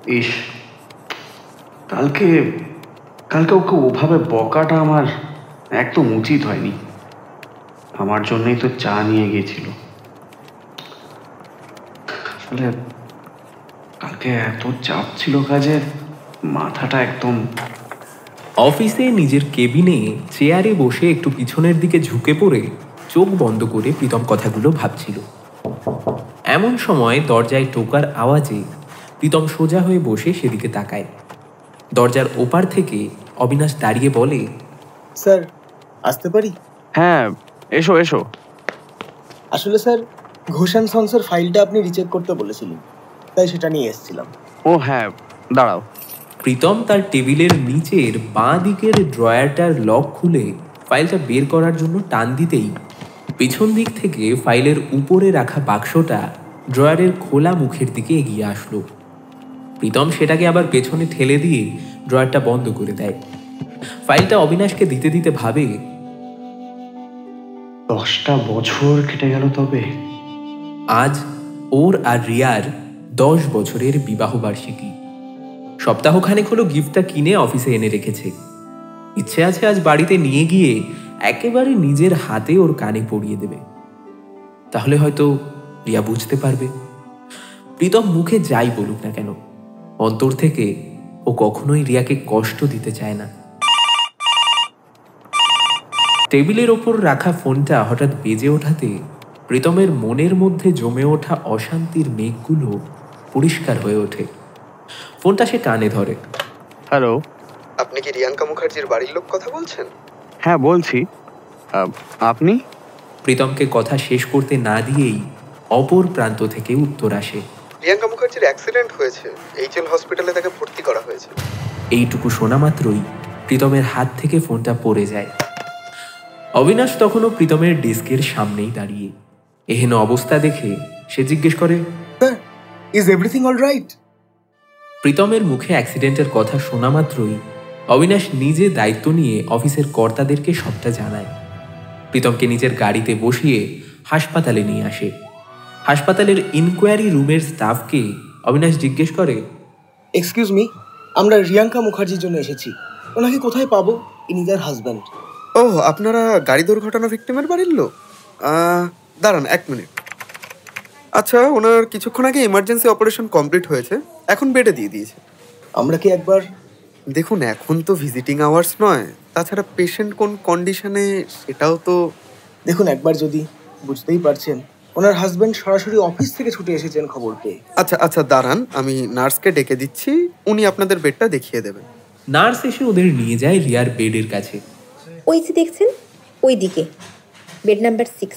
ইস, কালকে কালকে ওকে ওভাবে বকাটা আমার একদম উচিত হয়নি। আমার জন্যই তো চা নিয়ে গিয়েছিল। আসলে কালকে এত চাপ ছিল কাজের, মাথাটা একদম। অফিসে নিজের কেবিনে চেয়ারে বসে একটু পিছনের দিকে ঝুঁকে পড়ে চোখ বন্ধ করে প্রীতম কথাগুলো ভাবছিল। এমন সময় দরজায় টোকার আওয়াজে প্রীতম সোজা হয়ে বসে সেদিকে তাকায়। দরজার ওপার থেকে অবিনাশ দাঁড়িয়ে বলে, স্যার, আসতে পারি? হ্যাঁ, এসো এসো। আসলে স্যার, ঘোষ অ্যান্ড সন্সের ফাইলটা আপনি রিচেক করতে বলেছিলেন, তাই সেটা নিয়ে এসেছিলাম। ও হ্যাঁ, দাঁড়াও। প্রীতম তার টেবিলের নিচের বাঁ দিকের ড্রয়ারটার লক খুলে ফাইলটা বের করার জন্য টান দিতেই পেছন দিক থেকে ফাইলের উপরে রাখা বাক্সটা ড্রয়ারের খোলা মুখের দিকে এগিয়ে আসলো। প্রীতম সেটাকে আবার পেছনে ঠেলে দিয়ে ড্রয়ারটা বন্ধ করে দেয়। ফাইলটা অবিনাশকে দিতে দিতে ভাবে, 10টা বছর কেটে গেল তবে। আজ ওর আর রিয়ার 10 বছরের বিবাহবার্ষিকী। সপ্তাহখানেক হলো গিফটটা কিনে অফিসে এনে রেখেছে। ইচ্ছে আছে আজ বাড়িতে নিয়ে গিয়ে একেবারে নিজের হাতে ওর কানে পরিয়ে দেবে। তাহলে হয়তো রিয়া বুঝতে পারবে। প্রীতম মুখে যাই বলুক না কেন, অন্তর থেকে ও কখনোই রিয়াকে কষ্ট দিতে চায় না। টেবিলের ওপর রাখা ফোনটা হঠাৎ বেজে ওঠাতে প্রীতমের মনের মধ্যে জমে ওঠা অশান্তির মেঘগুলো পরিষ্কার হয়ে ওঠে। ফোনটা সে কানে ধরে। হ্যালো, আপনি কি রিয়াঙ্কা মুখার্জির বাড়ির লোক কথা বলছেন? হ্যাঁ বলছি। আপনি? প্রীতমকে কথা শেষ করতে না দিয়েই অপর প্রান্ত থেকে উত্তর আসে, রিয়াঙ্কা মুখার্জির অ্যাক্সিডেন্ট হয়েছে, এইচএল হসপিটালে তাকে ভর্তি করা হয়েছে। এইটুকু শোনা মাত্রই প্রীতমের হাত থেকে ফোনটা পড়ে যায়। অবিনাশ তখনও প্রীতমের ডেস্কের সামনেই দাঁড়িয়ে। এহেন অবস্থা দেখে সে জিজ্ঞেস করে, sir, is everything all right? প্রীতমের মুখে অ্যাক্সিডেন্টের কথা শোনা মাত্রই অবিনাশ নিজে দায়িত্ব নিয়ে অফিসের কর্তাদেরকে সবটা জানায়। প্রীতমকে নিজের গাড়িতে বসিয়ে হাসপাতালে নিয়ে আসে। হাসপাতালের ইনকোয়ারি রুমের স্টাফকে অবিনাশ জিজ্ঞেস করে, এক্সকিউজ মি, আমরা রিয়াঙ্কা মুখার্জির জন্য এসেছি। ওনাকে কোথায় পাবো? ইনি তার হাজব্যান্ড। ও, আপনারা গাড়ি দুর্ঘটনা ভিক্টিমের বাড়ির লোক? দাঁড়ান 1 মিনিট। আচ্ছা, ওনার কিছুক্ষণ আগে ইমার্জেন্সি অপারেশন কমপ্লিট হয়েছে, এখন বেডে দিয়ে দিয়েছে। আমরা কি একবার? দেখুন, এখন তো ভিজিটিং আওয়ার্স নয়, তাছাড়া পেশেন্ট কোন কন্ডিশনে সেটাও তো দেখুন একবার, যদি বুঝতেই পারছেন ওনার হাজব্যান্ড সরাসরি অফিস থেকে ছুটে এসেছেন খবর পেয়ে। আচ্ছা আচ্ছা, দাঁড়ান, আমি নার্সকে ডেকে দিচ্ছি, উনি আপনাদের বেডটা দেখিয়ে দেবেন। নার্স এসে ওদের নিয়ে যায় রিয়ার বেডের কাছে। ওই যে দেখছেন, ওই দিকে বেড নাম্বার 6।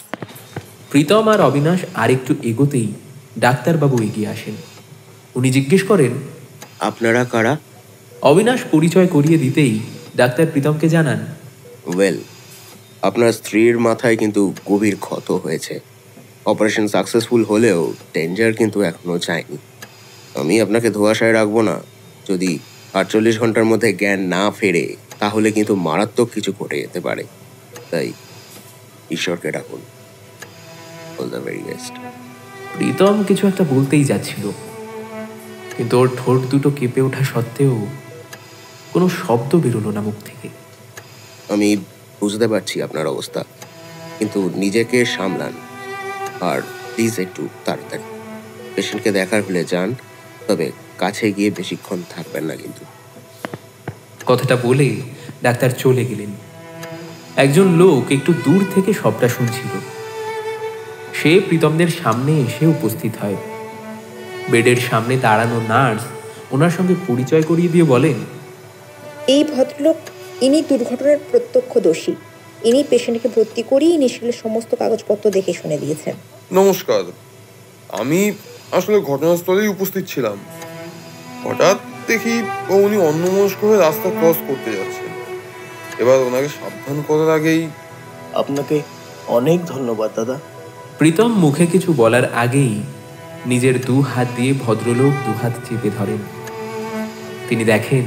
প্রীতম আর অবিনাশ আরেকটু এগোতেই ডাক্তারবাবু এগিয়ে আসেন। উনি জিজ্ঞেস করেন, আপনারা কারা? অবিনাশ পরিচয় করিয়ে দিতেই ডাক্তার প্রীতমকে জানান, ওয়েল, আপনার স্ত্রীর মাথায় কিন্তু গভীর ক্ষত হয়েছে। অপারেশন সাকসেসফুল হলেও ডেঞ্জার কিন্তু এখনো যায়নি। আমি আপনাকে ধোঁয়াশায় রাখবো না। যদি 48 ঘন্টার মধ্যে জ্ঞান না ফেরে তাহলে কিন্তু মারাত্মক কিছু ঘটে যেতে পারে। তাই ঈশ্বরকে ডাকুন। All the very best. Pritam কিছু একটা বলতেই যাচ্ছিল, কিন্তু ওর ঠোঁট দুটো কেঁপে ওঠা সত্ত্বেও কোনো শব্দ বেরোলো না মুখ থেকে। আমি বুঝতে পারছি আপনার অবস্থা, কিন্তু নিজেকে সামলান আর প্লিজ একটু তাড়াতাড়ি। পেশেন্টকে দেখার হলে যান, তবে কাছে গিয়ে বেশিক্ষণ থাকবেন না কিন্তু। কথাটা বলে ডাক্তার চলে গেলেন। একজন লোক একটু দূর থেকে সবটা শুনছিল। সে প্রীতমদের সামনে এসে উপস্থিত হয়। বেডের সামনে দাঁড়ানো নার্স ওনার সঙ্গে পরিচয় করিয়ে দিয়ে বলেন, এই ভদ্রলোক, ইনি দুর্ঘটনার প্রত্যক্ষদর্শী। ইনি পেশেন্টকে ভর্তি করিয়ে ইনিশিয়ালের সমস্ত কাগজপত্র দেখে শুনে দিয়েছেন। নমস্কার, আমি আসলে ঘটনাস্থলেই উপস্থিত ছিলাম। হঠাৎ দেখি উনি অন্যমনস্ক হয়ে রাস্তা ক্রস করতে যাচ্ছেন। এবার ওনাকে সাবধান করার আগেই। আপনাকে অনেক ধন্যবাদ দাদা। প্রীতম মুখে কিছু বলার আগেই নিজের 2 হাত দিয়ে ভদ্রলোক 2 হাত চেপে ধরেন। তিনি দেখেন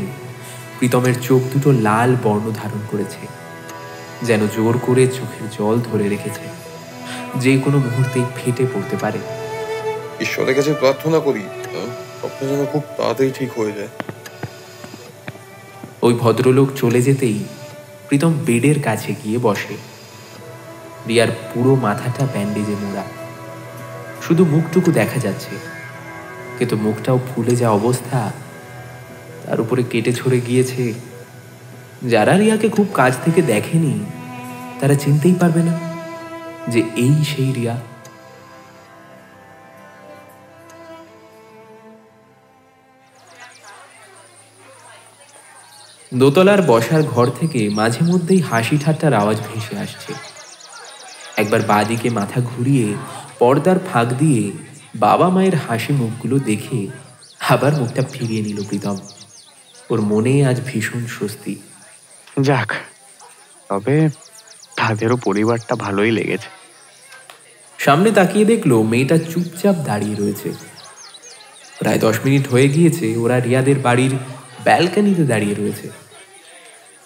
প্রীতমের চোখ দুটো লাল বর্ণ ধারণ করেছে, যেন জোর করে চোখের জল ধরে রেখেছে, যে কোনো মুহূর্তেই ফেটে পড়তে পারে। ঈশ্বরের কাছে প্রার্থনা করি সব যেন খুব তাড়াতাড়ি ঠিক হয়ে যায়। ওই ভদ্রলোক চলে যেতেই প্রীতম বেডের কাছে গিয়ে বসে। রিয়ার পুরো মাথাটা ব্যান্ডেজে মোড়া, শুধু মুখটুকু দেখা যাচ্ছে, কিন্তু মুখটাও ফুলে যা অবস্থা, তার উপরে কেটে ছড়ে গিয়েছে। যারা রিয়াকে খুব কাছ থেকে দেখেনি তারা চিনতেই পারবে না যে এই সেই রিয়া। দোতলার বসার ঘর থেকে মাঝে মধ্যেই হাসি ঠাট্টার আওয়াজ ভেসে আসছে। একবার বাঁদিকে মাথা ঘুরিয়ে পর্দার ফাঁক দিয়ে বাবা মায়ের হাসি মুখগুলো দেখে আবার মুখটা ফিরিয়ে নিল প্রীতম। ওর মনে আজ ভীষণ স্বস্তি। যাক, তবে তাদেরও পরিবারটা ভালোই লেগেছে। সামনে তাকিয়ে দেখলো মেয়েটা চুপচাপ দাঁড়িয়ে রয়েছে। প্রায় 10 মিনিট হয়ে গিয়েছে ওরা রিয়াদের বাড়ির ব্যালকনিতে দাঁড়িয়ে রয়েছে।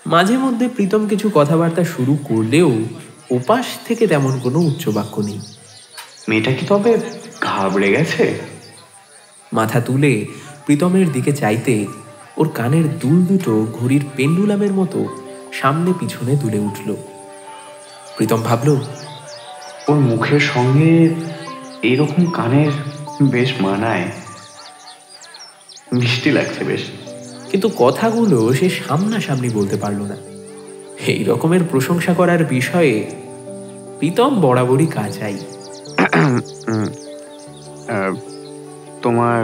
মাঝে মধ্যে প্রীতম কিছু কথাবার্তা শুরু করলেও ওপাশ থেকে তেমন কোনো উচ্চবাক্য নেই। মেয়েটা কি তবে ঘাবড়ে গেছে? মাথা তুলে প্রীতমের দিকে চাইতে ওর কানের দুল দুটো ঘড়ির পেন্ডুলামের মতো সামনে পিছনে দুলে উঠল। প্রীতম ভাবল, ওর মুখের সঙ্গে এইরকম কানের বেশ মানায়, মিষ্টি লাগছে বেশ। কিন্তু কথাগুলো সে সামনাসামনি বলতে পারল না। এই রকমের প্রশংসা করার বিষয়ে প্রীতম বরাবরই কাঁচাই। তোমার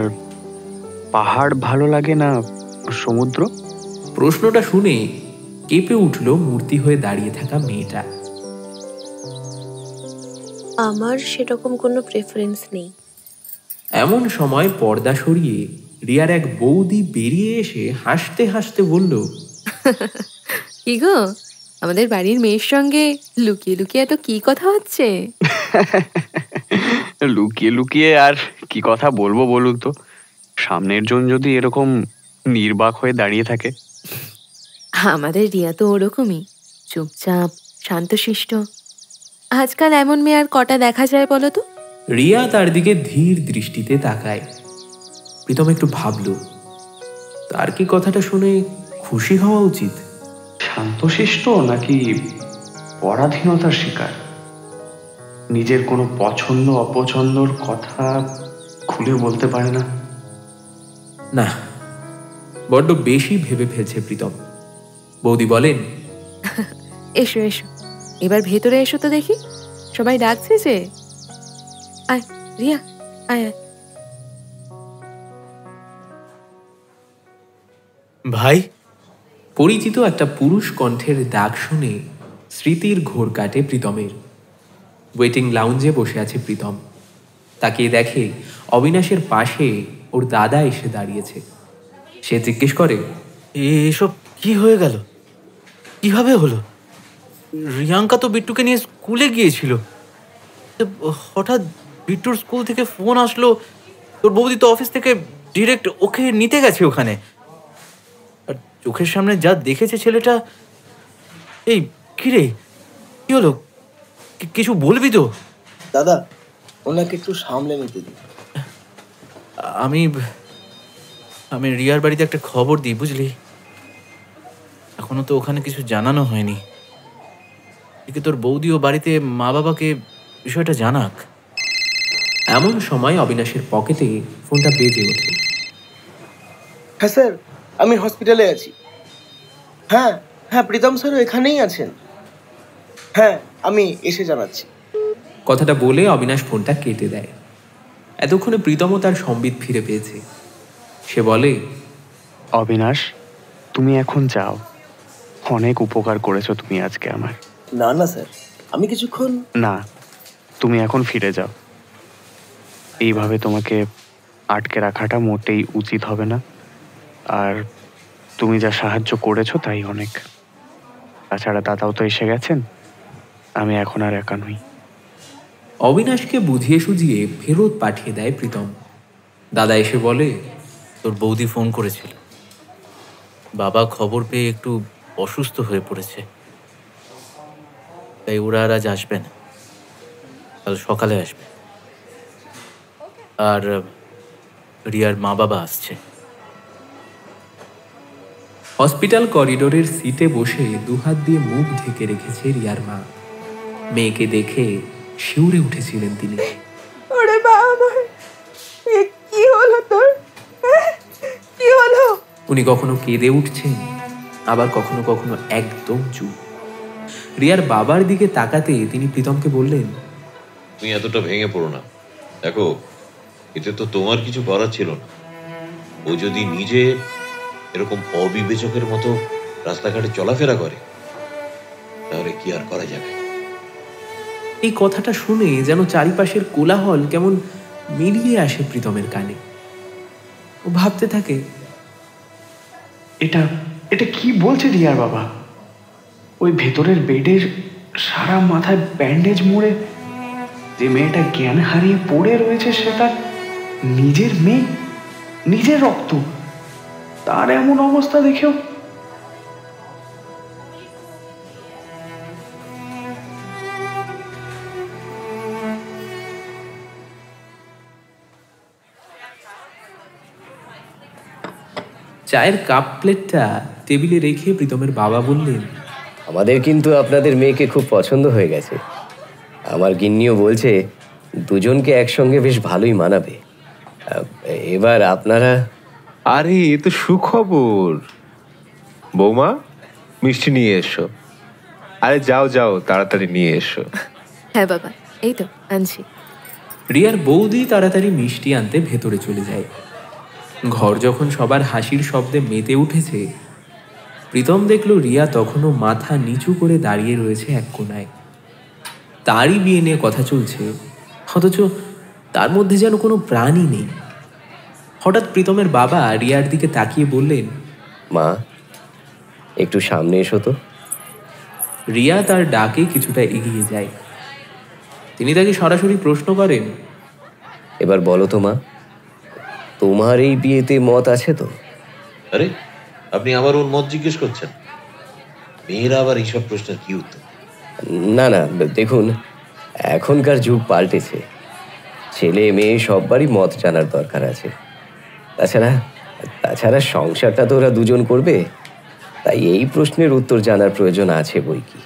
পাহাড় ভালো লাগে না সমুদ্র? প্রশ্নটা শুনে কেঁপে উঠল মূর্তি হয়ে দাঁড়িয়ে থাকা মেয়েটা। আমার সেরকম কোনো প্রেফারেন্স নেই। এমন সময় পর্দা সরিয়ে রিয়ার এক বৌদি বেরিয়ে এসে হাসতে হাসতে বলল, কি গো, আমাদের বাড়ির মেয়ের সঙ্গে লুকিয়ে লুকিয়ে এত কি কথা হচ্ছে? লুকিয়ে লুকিয়ে আর কি কথা বলবো বলুন তো? সামনের জন যদি এরকম নির্বাক হয়ে দাঁড়িয়ে থাকে। আমাদের রিয়া তো ওরকমই, চুপচাপ শান্তশিষ্ট। আজকাল এমন মেয়ে আর কটা দেখা যায় বলো তো? রিয়া তার দিকে ধীর দৃষ্টিতে তাকায়। প্রীতম একটু ভাবল, তার কি কথাটা শুনে খুশি হওয়া উচিত? শান্তশিষ্ট নাকি পরাধীনতার শিকার? নিজের কোনো পছন্দ অপছন্দর কথা খুলে বলতে পারে না। না, বড্ড বেশি ভেবে ফেলছে প্রীতম। বৌদি বলেন, এসো এসো, এবার ভেতরে এসো তো দেখি, সবাই ডাকছে যে। আয় রিয়া, আয় আয়। ভাই। পরিচিত একটা পুরুষ কণ্ঠের ডাক শুনে স্মৃতির ঘোর কাটে প্রীতমের। ওয়েটিং লাউঞ্জে বসে আছে প্রীতম। তাকিয়ে দেখে অবিনাশের পাশে ওর দাদা এসে দাঁড়িয়েছে। সে জিজ্ঞেস করে, এসব কি হয়ে গেল? কিভাবে হলো? রিয়াঙ্কা তো বিট্টুকে নিয়ে স্কুলে গিয়েছিল, হঠাৎ বিট্টুর স্কুল থেকে ফোন আসলো, তোর বৌদি তো অফিস থেকে ডিরেক্ট ওকে নিতে গেছে ওখানে। আর চোখের সামনে যা দেখেছে ছেলেটা। এই কিরে, কি হলো? কিছু বলবি তো? দাদা, ওনাকে একটু সামলে নিতে দিই। আমি আমি রিয়ার বাড়িতে একটা খবর দিই, বুঝলি? এখনো তো ওখানে কিছু জানানো হয়নি। এদিকে তোর বৌদি ও বাড়িতে মা বাবাকে বিষয়টা জানাক। এমন সময় অবিনাশের পকেটে ফোনটা বেজে ওঠে। হ্যাঁ স্যার, আমি হসপিটালে আছি। হ্যাঁ হ্যাঁ, প্রীতম স্যারও এখানেই আছেন। হ্যাঁ, আমি এসে জানাচ্ছি। কথাটা বলে অবিনাশ ফোনটা কেটে দেয়। এতক্ষণে প্রীতমও তার সম্বিত ফিরে পেয়েছে। সে বলে, অবিনাশ, তুমি এখন যাও। অনেক উপকার করেছো তুমি আজকে আমার। না না স্যার, আমি কিছুক্ষণ। না, তুমি এখন ফিরে যাও। এইভাবে তোমাকে আটকে রাখাটা মোটেই উচিত হবে না। আর তুমি যা সাহায্য করেছো তাই অনেক। তাছাড়া দাদাও তো এসে গেছেন, আমি এখন আর একা নই। অবিনাশকে বুঝিয়ে সুঝিয়ে ফেরত পাঠিয়ে দেয় প্রীতম। দাদা এসে বলে, তোর বৌদি ফোন করেছিল, বাবা খবর পেয়ে একটু অসুস্থ হয়ে পড়েছে, তাই ওরা আর আজ আসবে না, কাল সকালে আসবে। আর রিয়ার মা বাবা আসছে। হসপিটাল করিডোরের সিটে বসে দুহাত দিয়ে মুখ ঢেকে রেখেছে রিয়ার মা। মেয়েকে দেখে শিউরে উঠেছিলেন তিনি। ওরে মা আমার, এ কি হলো তোর? কি হলো? উনি কখনো কেঁদে উঠছেন, আবার কখনো কখনো একদম চুপ। রিয়ার বাবার দিকে তাকাতে তিনি প্রীতমকে বললেন, তুমি এতটা ভেঙে পড়ো না। দেখো, এতে তো তোমার কিছু করার ছিল না। ও যদি নিজে এরকম অবিবেচকের মতো রাস্তাঘাটে চলাফেরা করে, তাহলে কি আর করা যাবে? এই কথাটা শুনে যেন চারিপাশের কোলাহল কেমন মিলিয়ে আসে প্রীতমের কানে। ও ভাবতে থাকে, এটা এটা কি বলছে রিয়ার বাবা? ওই ভেতরের বেডের সারা মাথায় ব্যান্ডেজ মুড়ে যে মেয়েটা জ্ঞান হারিয়ে পড়ে রয়েছে, সেটা নিজের মেয়ে, নিজের রক্ত, তার এমন অবস্থা দেখেও। চায়ের কাপ প্লেটটা টেবিলে রেখে প্রীতমের বাবা বললেন, আমাদের কিন্তু আপনাদের মেয়েকে খুব পছন্দ হয়ে গেছে। আমার গিন্নিও বলছে দুজনকে একসঙ্গে বেশ ভালোই মানাবে। এবার আপনারা। আরে এ তো সুখবর। বৌমা, মিষ্টি নিয়ে এসো। আরে যাও যাও, তাড়াতাড়ি নিয়ে এসো। হ্যাঁ বাবা, এই তো আনছি। রিয়ার বৌদি তাড়াতাড়ি মিষ্টি আনতে ভেতরে চলে যায়। ঘর যখন সবার হাসির শব্দে মেতে উঠেছে, প্রীতম দেখল রিয়া তখনও মাথা নিচু করে দাঁড়িয়ে রয়েছে এক কোনায়। তারই বিয়ে নিয়ে কথা চলছে, অথচ তার মধ্যে যেন কোনো প্রাণই নেই। হঠাৎ প্রীতমের বাবা রিয়ার দিকে তাকিয়ে বললেন, মা, একটু সামনে এসো তো। রিয়া তার ডাকে কিছুটা এগিয়ে যায়। তিনি তাকে সরাসরি প্রশ্ন করেন, এবার বলো তো মা, তোমার এই বিয়েতে মত আছে তো? আরে, আপনি আবার ওর মত জিজ্ঞেস করছেন? মেয়েরা আবার এইসব প্রশ্নের কি উত্তর? না না, দেখুন, এখনকার যুগ পাল্টেছে। ছেলে মেয়ে সববারই মত জানার দরকার আছে। তাছাড়া সংসারটা তো ওরা দুজন করবে, তাই এই প্রশ্নের উত্তর জানার প্রয়োজন আছে বই কি।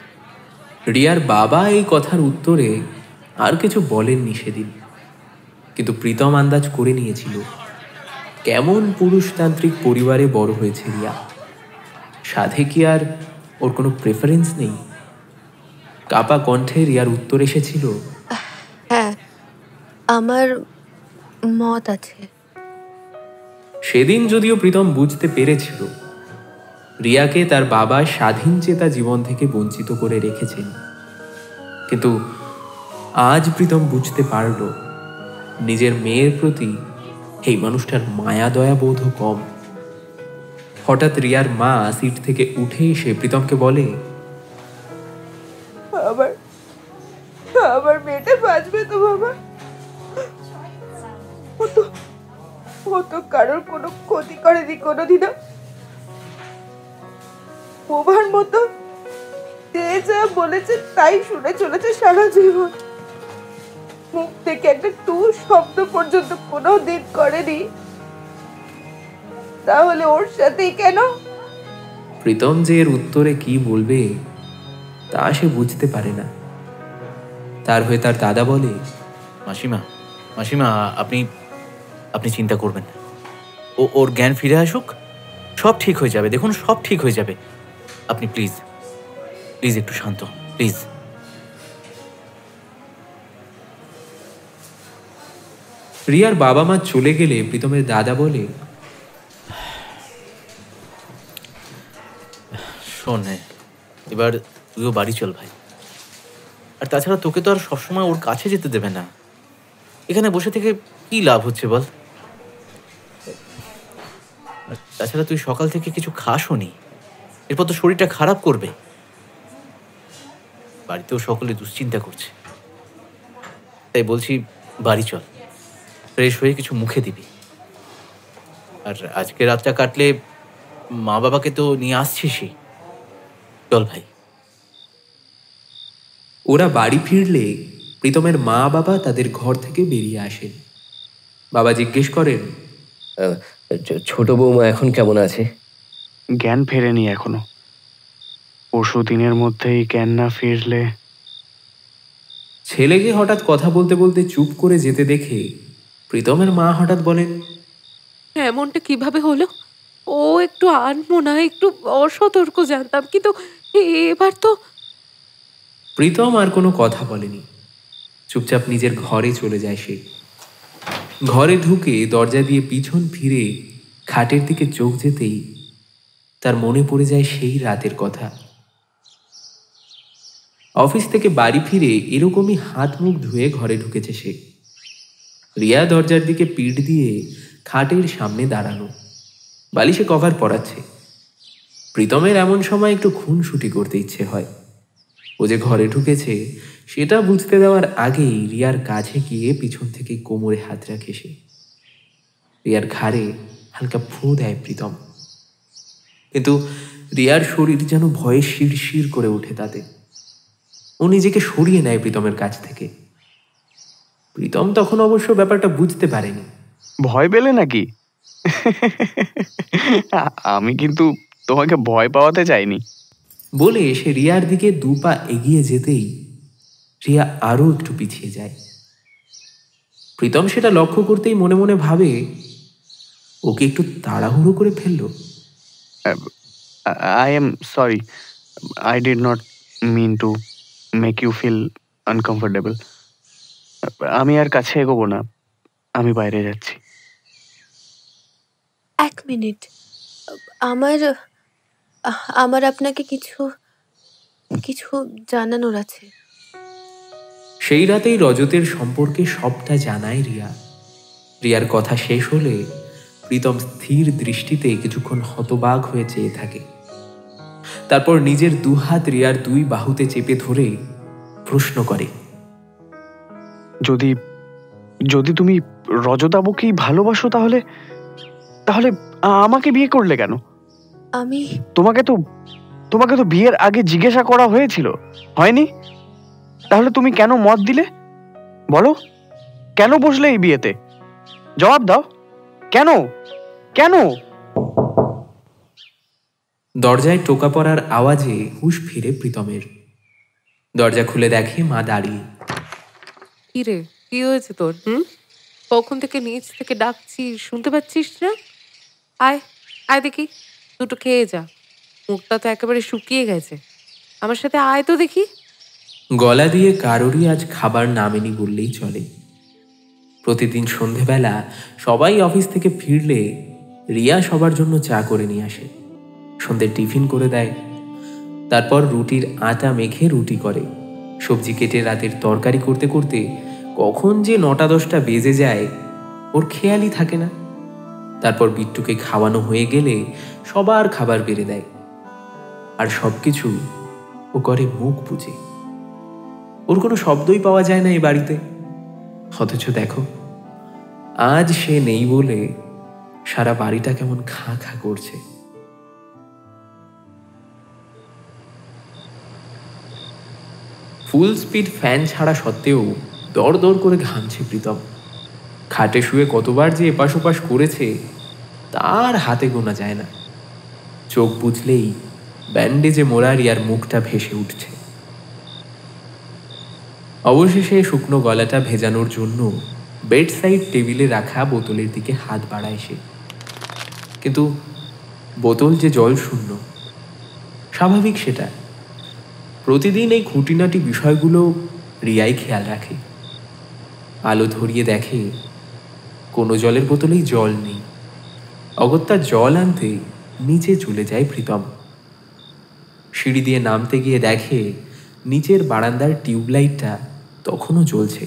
রিয়ার বাবা এই কথার উত্তরে আর কিছু বলেননি সেদিন, কিন্তু প্রীতম আন্দাজ করে নিয়েছিল কেমন পুরুষতান্ত্রিক পরিবারে বড় হয়েছে রিয়া। সাধে কি আর ওর কোনো প্রেফারেন্স নেই? কাপা কণ্ঠে রিয়ার উত্তর এসেছিল, হ্যাঁ, আমার মত আছে। সেদিন যদিও প্রীতম বুঝতে পেরেছিল রিয়াকে তার বাবা স্বাধীন চেতা জীবন থেকে বঞ্চিত করে রেখেছেন, কিন্তু আজ প্রীতম বুঝতে পারল নিজের মেয়ের প্রতি এই মানুষটার মায়া দয়া বোধ কম। হঠাৎ রিয়ার মা সিট থেকে উঠে এসে প্রীতমকে বলে, আমার মেয়েটা বাঁচবে তো বাবা? ও তো কারোর কোনো ক্ষতি করেনি কোনোদিনও। বোবার মতো যে যা বলেছে তাই শুনে চলেছে সারা জীবন। মুখ থেকে একটা টু শব্দ পর্যন্ত কোনো দিন করেনি। তাহলে ওর সাথেই কেন? প্রীতম যে এর উত্তরে কি বলবে তা সে বুঝতে পারে না। তার হয়ে তার দাদা বলে, মাসিমা, মাসিমা, আপনি আপনি চিন্তা করবেন না। ওর জ্ঞান ফিরে আসুক, সব ঠিক হয়ে যাবে। দেখুন, সব ঠিক হয়ে যাবে। আপনি প্লিজ প্লিজ একটু শান্ত, প্লিজ। রিয়ার বাবা মা চলে গেলে প্রীতমের দাদা বলে, শোন, এবার তুইও বাড়ি চল ভাই। আর তাছাড়া তোকে তো আর সবসময় ওর কাছে যেতে দেবে না। এখানে বসে থেকে কি লাভ হচ্ছে বল? তাছাড়া তুই সকাল থেকে কিছু খাসও নি, এরপর তো শরীরটা খারাপ করবে। বাড়িতেও সকলে দুশ্চিন্তা করছে, তাই বলছি বাড়ি চল, ফ্রেশ হয়ে কিছু মুখে দিবি। আর আজকে রাতটা কাটলে মা বাবাকে তো নিয়ে আসছিসই। চল ভাই। ওরা বাড়ি ফিরলে প্রীতমের মা বাবা তাদের ঘর থেকে বেরিয়ে আসেন। বাবা জিজ্ঞেস করেন, ছোট বৌমা এখন কেমন আছে? জ্ঞান ফেরেনি এখনো। পরশু দিনের মধ্যেই জ্ঞান না ফিরলে। ছেলেকে হঠাৎ কথা বলতে বলতে চুপ করে যেতে দেখে প্রীতমের মা হঠাৎ বলেন, এমনটা কিভাবে হলো? ও একটু আনমনা, একটু অসতর্ক জানতাম, কিন্তু এবার তো। প্রীতম আর কোনো কথা বলেনি, চুপচাপ নিজের ঘরে চলে যায় সে। ঘরে ঢুকে দরজা দিয়ে পিছন ফিরে খাটের দিকে চোখ যেতেই তার মনে পড়ে যায় সেই রাতের কথা। অফিস থেকে বাড়ি ফিরে এরকমই হাত মুখ ধুয়ে ঘরে ঢুকেছে সে। রিয়া দরজার দিকে পিঠ দিয়ে খাটের সামনে দাঁড়ানো, বালিশে কভার পরাচ্ছে। প্রীতমের এমন সময় একটু খুনসুটি করতে ইচ্ছে হয়। ও যে ঘরে ঢুকেছে সেটা বুঝতে দেওয়ার আগেই রিয়ার কাছে গিয়ে পিছন থেকে কোমরে হাত রাখে সে। রিয়ার ঘাড়ে হালকা ফু দেয় প্রীতম, কিন্তু রিয়ার শরীর যেন ভয়ে শিরশির করে ওঠে তাতে। ও নিজেকে সরিয়ে নেয় প্রীতমের কাছ থেকে। প্রীতম তখন অবশ্য ব্যাপারটা বুঝতে পারেনি। ভয় পেলে নাকি? আমি কিন্তু তোমাকে ভয় পাওয়াতে চাইনি। বলে সে রিয়ার দিকে 2 পা এগিয়ে যেতেই রিয়া আরো একটু পিছিয়ে যায়। প্রীতম সেটা লক্ষ্য করতেই মনে মনে ভাবে, ওকে একটু তাড়াহুড়ো করে ফেললো। I am sorry, I did not mean to make you feel uncomfortable. আমি আর কাছে এগোবো না, আমি বাইরে যাচ্ছি। 1 মিনিট, আমার আমার আপনাকে কিছু কিছু জানানোর আছে। সেই রাতেই রজতের সম্পর্কে সবটা জানায় রিয়া। রিয়ার কথা শেষ হলে প্রীতম স্থির দৃষ্টিতে কিছুক্ষণ হতবাক হয়ে চেয়ে থাকে। তারপর নিজের 2 হাত রিয়ার 2 বাহুতে চেপে ধরে প্রশ্ন করে, যদি যদি তুমি রজতাবুকেই ভালোবাসো তাহলে তাহলে আমাকে বিয়ে করলে কেন? আমি তোমাকে তো বিয়ের আগে জিজ্ঞাসা করা হয়েছিল, হয়নি? তাহলে তুমি কেন মত দিলে বলো? কেন বসলে এই বিয়েতে? জবাব দাও, কেন কেন? দরজায় টোকা পড়ার আওয়াজে হুঁশ ফিরে প্রীতমের। দরজা খুলে দেখে মা দাঁড়িয়ে। কি রে, কি হয়েছে তোর? কখন থেকে নিচ থেকে ডাকছি, শুনতে পাচ্ছিস না? আয় আয় দেখি, দুটো খেয়ে যা। মুখটা তো একেবারে শুকিয়ে গেছে। আমার সাথে আয় তো দেখি। গলা দিয়ে কারোরই আজ খাবার নামেনি বললেই চলে। প্রতিদিন সন্ধেবেলা সবাই অফিস থেকে ফিরলে রিয়া সবার জন্য চা করে নিয়ে আসে, সন্ধ্যে টিফিন করে দেয়। তারপর রুটির আটা মেখে রুটি করে, সবজি কেটে রাতের তরকারি করতে করতে কখন যে 9টা-10টা বেজে যায় ওর খেয়ালই থাকে না। তারপর বিট্টুকে খাওয়ানো হয়ে গেলে সবার খাবার বেড়ে দেয়। আর সবকিছু ও করে মুখ বুঝে। ওর কোনো শব্দই পাওয়া যায় না এই বাড়িতে। অথচ দেখো, আজ সে নেই বলে সারা বাড়িটা কেমন খাঁ খাঁ করছে। ফুল স্পিড ফ্যান ছাড়া সত্ত্বেও দড় দড় করে ঘামছে প্রীতম। খাটে শুয়ে কতবার যে এপাশ ওপাশ করেছে তার হাতে গোনা যায় না। চোখ বুঝলেই ব্যান্ডেজে মোড়া রিয়ার মুখটা ভেসে উঠছে। অবশেষে শুকনো গলাটা ভেজানোর জন্য বেড সাইড টেবিলে রাখা বোতলের দিকে হাত বাড়ায় সে। কিন্তু বোতল যে জল শূন্য। স্বাভাবিক সেটা। প্রতিদিন এই খুঁটিনাটি বিষয়গুলো রিয়াই খেয়াল রাখে। আলো ধরিয়ে দেখে কোনো জলের বোতলেই জল নেই। অগত্যা জল আনতে নিচে চলে যায় প্রীতম। সিঁড়ি দিয়ে নামতে গিয়ে দেখে নিচের বারান্দার টিউবলাইটটা তখনও জ্বলছে।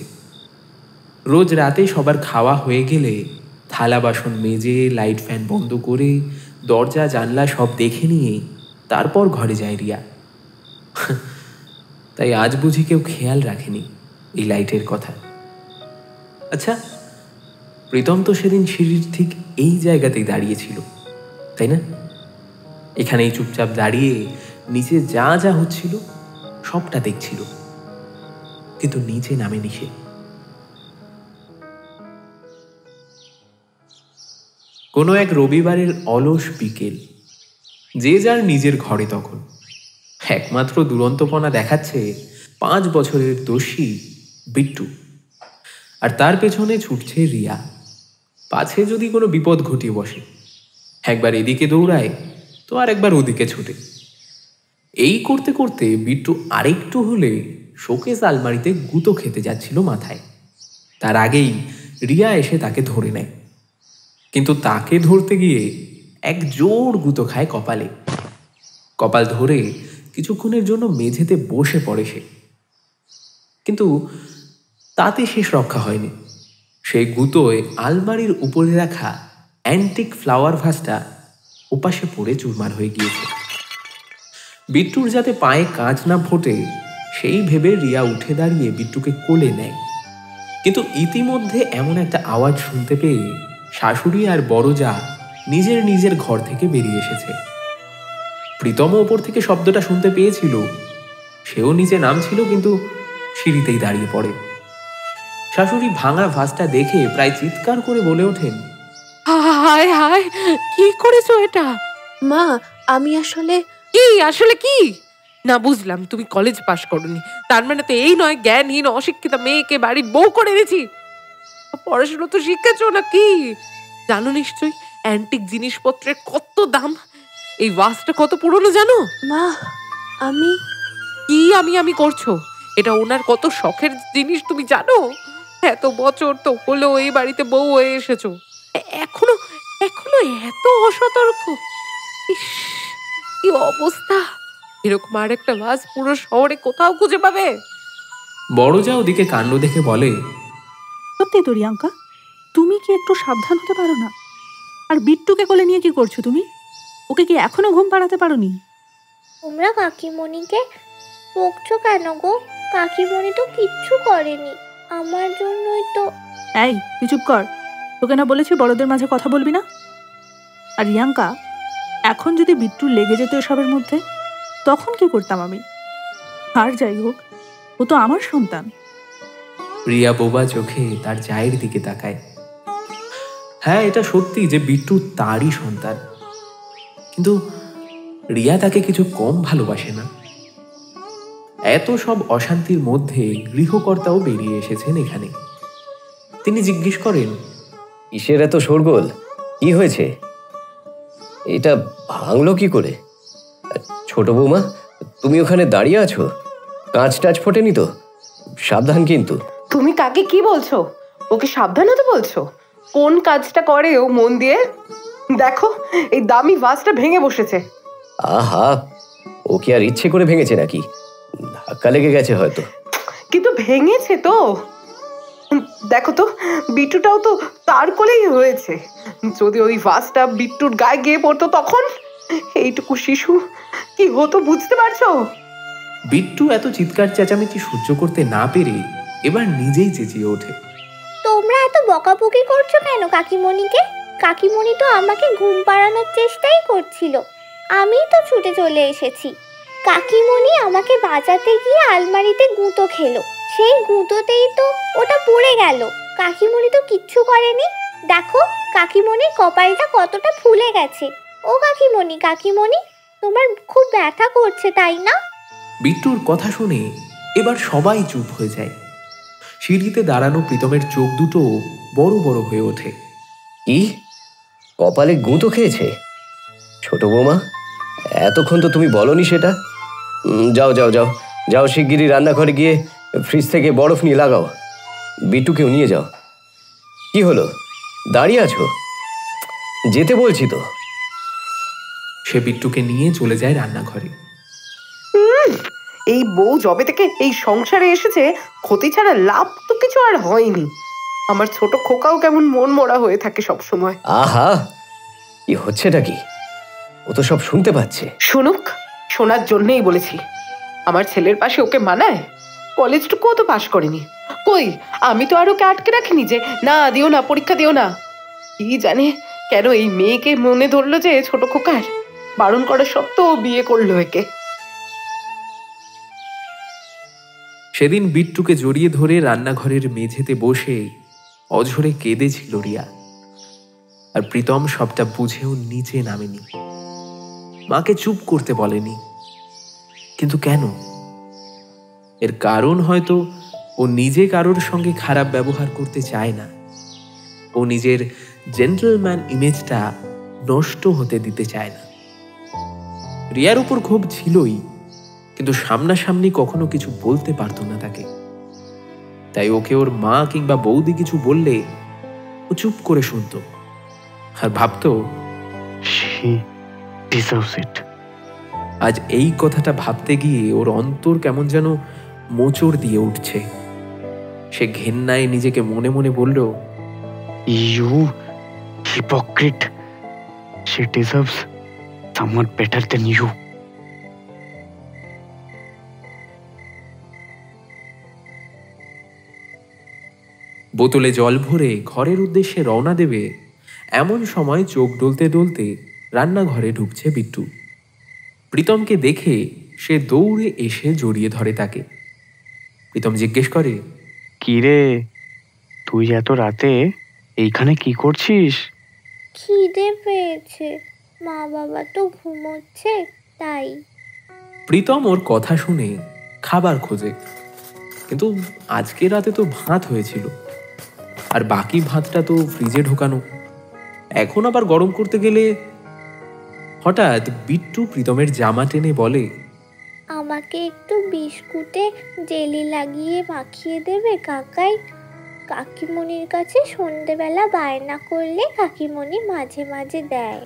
রোজ রাতে সবার খাওয়া হয়ে গেলে থালা বাসন মেজে লাইট ফ্যান বন্ধ করে দরজা জানলা সব দেখে নিয়ে তারপর ঘরে যায় রিয়া। তাই আজ বুঝি কেউ খেয়াল রাখেনি এই লাইটের কথা। আচ্ছা, প্রীতম তো সেদিন সিঁড়ির ঠিক এই জায়গাতেই দাঁড়িয়েছিল, তাই না? এখানেই চুপচাপ দাঁড়িয়ে নিচে যা যা হচ্ছিল সবটা দেখছিল, কিন্তু নিচে নামেনি সে। কোনো এক রবিবারের অলস বিকেল, যে যার নিজের ঘরে তখন। একমাত্র দুরন্তপনা দেখাচ্ছে 5 বছরের দোষী বিট্টু, আর তার পেছনে ছুটছে রিয়া, পাছে যদি কোনো বিপদ ঘটিয়ে বসে। একবার এদিকে দৌড়ায় তো আর একবার ওদিকে ছুটে। এই করতে করতে বিট্টু আরেকটু হলে শোকেস আলমারিতে গুঁতো খেতে যাচ্ছিল মাথায়। তার আগেই রিয়া এসে তাকে ধরে নেয়, কিন্তু তাকে ধরতে গিয়ে এক জোর গুঁতো খায় কপালে। কপাল ধরে কিছুক্ষণের জন্য মেঝেতে বসে পড়ে সে, কিন্তু তাতে শেষ রক্ষা হয়নি। সেই গুঁতোয় আলমারির উপরে রাখা অ্যান্টিক ফ্লাওয়ার ভাসটা ওপাশে পড়ে চুরমার হয়ে গিয়েছে। বিট্টুর যাতে পায়ে কাঁচ না ফোটে সেই ভেবে রিয়া উঠে দাঁড়িয়ে বিট্টুকে কোলে নেয়, কিন্তু ইতিমধ্যে এমন একটা আওয়াজ শুনতে পেয়ে শাশুড়ি আর বড় যা নিজের নিজের ঘর থেকে বেরিয়ে এসেছে। প্রীতম ওপর থেকে শব্দটা শুনতে পেয়েছিল, সেও নিচে নামছিল, কিন্তু সিঁড়িতেই দাঁড়িয়ে পড়ে। শাশুড়ি ভাঙা ভাসটা দেখে প্রায় চিৎকার করে বলে ওঠেন, হায় হায়, কি করেছো এটা? মা, আমি আসলে কি না বুঝলাম, তুমি কলেজ পাশ করোনি, তার মানে তো এই নয় জ্ঞানহীন অশিক্ষিত মেয়েকে বাড়ির বউ করে এনেছি। পড়াশোনা তো শিখেছো না কি? জানো নিশ্চয়ই অ্যান্টিক জিনিসপত্রের কত দাম। এই ভাসটা কত পুরনো জানো? মা, আমি করছো, এটা ওনার কত শখের জিনিস তুমি জানো? এত বছর তো হলো এই বাড়িতে বউ হয়ে এসেছো, এখনো এত অসতর্ক। ইস, কি অবস্থা! এরকম আর একটা ভাস পুরো শহরে কোথাও খুঁজে পাবে? বড় যা ওদিকে কাণ্ড দেখে বলে, সত্যি তো রিয়াঙ্কা, তুমি কি একটু সাবধান হতে পারো না? আর বিট্টুকে কোলে নিয়ে কি করছো তুমি? ওকে কি এখনো ঘুম পাড়াতে পারোনি? তোমরা কাকিমণিকে বকছো কেন গো? কাকিমণি তো কিচ্ছু করেনি, আমার জন্যই তো। এই, তুই চুপ কর। তোকে না বলেছি বড়দের মাঝে কথা বলবি না? আর রিয়াঙ্কা, এখন যদি বিট্টু লেগে যেত এসবের মধ্যে, তখন কি করতাম আমি? আর যাই হোক, ও তো আমার সন্তান। রিয়া বোবা চোখে তার জায়ের দিকে তাকায়। হ্যাঁ, এটা সত্যি যে বিট্টু তারই সন্তান, কিন্তু রিয়া তাকে কিছু কম ভালোবাসে না। এত সব অশান্তির মধ্যে গৃহকর্তাও বেরিয়ে এসেছেন এখানে। তিনি জিজ্ঞেস করেন, কিসের এত শোরগোল? কি হয়েছে? এটা ভাঙলো কি করে? ছোট বৌমা, তুমি ওখানে দাঁড়িয়ে আছো, কাঁচ টাচ ফোটেনি তো? সাবধান কিন্তু। তুমি কাকে কি বলছো? ওকে সাবধান হতে বলছো? কোন কাজটা করে ও মন দিয়ে? দেখো, এই দামি ভাসটা ভেঙে বসেছে। আহা, ও কি আর ইচ্ছে করে ভেঙেছে নাকি? ধাক্কা লেগে গেছে হয়তো। কিন্তু ভেঙেছে তো। দেখো তো, বিট্টুটাও তো তার কোলেই হয়েছে। যদি ওই ভাসটা বিট্টুর গায়ে গিয়ে পড়তো তখন এইটুকু শিশু কি হতো বুঝতে পারছো? বিট্টু এত চিৎকার চেঁচামেচি সহ্য করতে না পেরে এবার নিজেই চেঁচিয়ে ওঠে, তোমরা এত বকাবকি করছো কেন কাকিমণিকে? কাকিমণি তো আমাকে ঘুম পাড়ানোর চেষ্টাই করছিল, আমিই তো ছুটে চলে এসেছি। কাকিমণি আমাকে বাঁচাতে গিয়ে আলমারিতে গুঁতো খেলো, সেই গুঁতোতেই তো ওটা পড়ে গেল। কাকিমণি তো কিচ্ছু করেনি। দেখো কাকিমণির কপালটা কতটা ফুলে গেছে। ও কাকিমণি, তোমার খুব ব্যথা করছে তাই না? বিট্টুর কথা শুনে এবার সবাই চুপ হয়ে যায়। সিঁড়িতে দাঁড়ানো প্রীতমের চোখ দুটো বড় বড় হয়ে ওঠে। কি? কপালে গুঁতো খেয়েছে? ছোট বৌমা, এতক্ষণ তো তুমি বলনি সেটা। যাও যাও যাও যাও, শিগগিরই রান্নাঘরে গিয়ে ফ্রিজ থেকে বরফ নিয়ে লাগাও। বিট্টুকেও নিয়ে যাও। কি হলো, দাঁড়িয়ে আছো? যেতে বলছি তো। সে বিট্টুকে নিয়ে চলে যায় রান্নাঘরে। এই বউ যবে থেকে এই সংসারে এসেছে, ক্ষতি ছাড়া লাভ তো কিছু আর হয়নি। আমার ছোট খোকাও কেমন মন মরা হয়ে থাকে সব সময়। আহা, কি হচ্ছেটা কি? ও তো সব শুনতে পাচ্ছে। শুনুক, শোনার জন্যই বলেছি। আমার ছেলের পাশে ওকে মানায়? কলেজটুকুও তো পাশ করেনি। কই, আমি তো আর ওকে আটকে রাখিনি যে না দিও না, পরীক্ষা দিও না। কি জানে কেন এই মেয়েকে মনে ধরলো যে ছোট খোকার, বারণ করা সত্ত্বেও বিয়ে করলো একে। সেদিন বিট্টুকে জড়িয়ে ধরে রান্নাঘরের মেঝেতে বসে অঝরে কেঁদেছিল রিয়া। আর প্রীতম সবটা বুঝেও নিচে নামেনি। মাকে চুপ করতে বলেনি, কিন্তু কেন? এর কারণ হয়তো ও নিজে কারোর সঙ্গে খারাপ ব্যবহার করতে চায় না। ও নিজের জেন্টলম্যান ইমেজটা নষ্ট হতে দিতে চায় না। রিয়ার উপর ক্ষোভ ছিলই, কিন্তু সামনাসামনি কখনো কিছু বলতে পারতো না তাকে। তাই ওকে ওর মা কিংবা বৌদি কিছু বললে ও চুপ করে শুনত আর ভাবতো she deserves it. আজ এই কথাটা ভাবতে গিয়ে ওর অন্তর কেমন যেন মোচড় দিয়ে উঠছে। সে ঘেন্নায় নিজেকে মনে মনে বলল, You hypocrite. She deserves someone better than you. বোতলে জল ভরে ঘরের উদ্দেশ্যে রওনা দেবে এমন সময় চোখ ডলতে ডলতে রান্নাঘরে ঢুকছে বিট্টু। প্রীতমকে দেখে সে দৌড়ে এসে জড়িয়ে ধরে তাকে। প্রীতম জিজ্ঞেস করে, কি রে, তুই এত রাতে এইখানে কি করছিস? খিদে পেয়েছে, মা বাবা তো ঘুমোচ্ছে তাই। প্রীতম ওর কথা শুনে খাবার খোঁজে, কিন্তু আজকে রাতে তো ভাত হয়েছিল আর বাকি ভাতটা তো ফ্রিজে ঢোকানো। এখন আবার গরম করতে গেলে হঠাৎ বিট্টু প্রীতমের জামা টেনে বলে, আমাকে একটু বিস্কুটে জেলি লাগিয়ে মাখিয়ে দেবে কাকাই? কাকিমণির কাছে সন্ধেবেলা বায়না করলে কাকিমণি মাঝে মাঝে দেয়।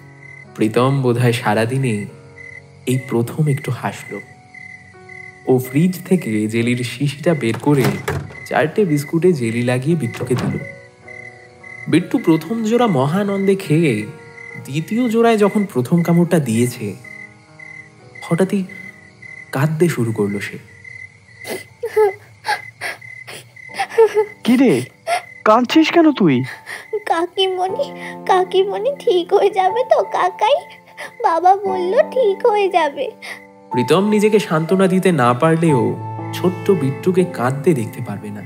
প্রীতম বোধহয় সারাদিনে এই প্রথম একটু হাসলো। ও ফ্রিজ থেকে জেলির শিশিটা বের করে 4টে বিস্কুটে জেলি লাগিয়ে বিট্টুকে দিল। বিট্টু প্রথম জোড়া মহানন্দে খেয়ে দ্বিতীয় জোড়ায় যখন প্রথম কামড়টা দিয়েছে, হঠাৎই কাঁদতে শুরু করলো সে। কি রে, কাঁদছিস কেন তুই? কাকিমণি ঠিক হয়ে যাবে তো কাকাই? বাবা বলল ঠিক হয়ে যাবে। প্রীতম নিজেকে সান্ত্বনা দিতে না পারলেও ছোট্ট বিট্টুকে কাঁদতে দেখতে পারবে না।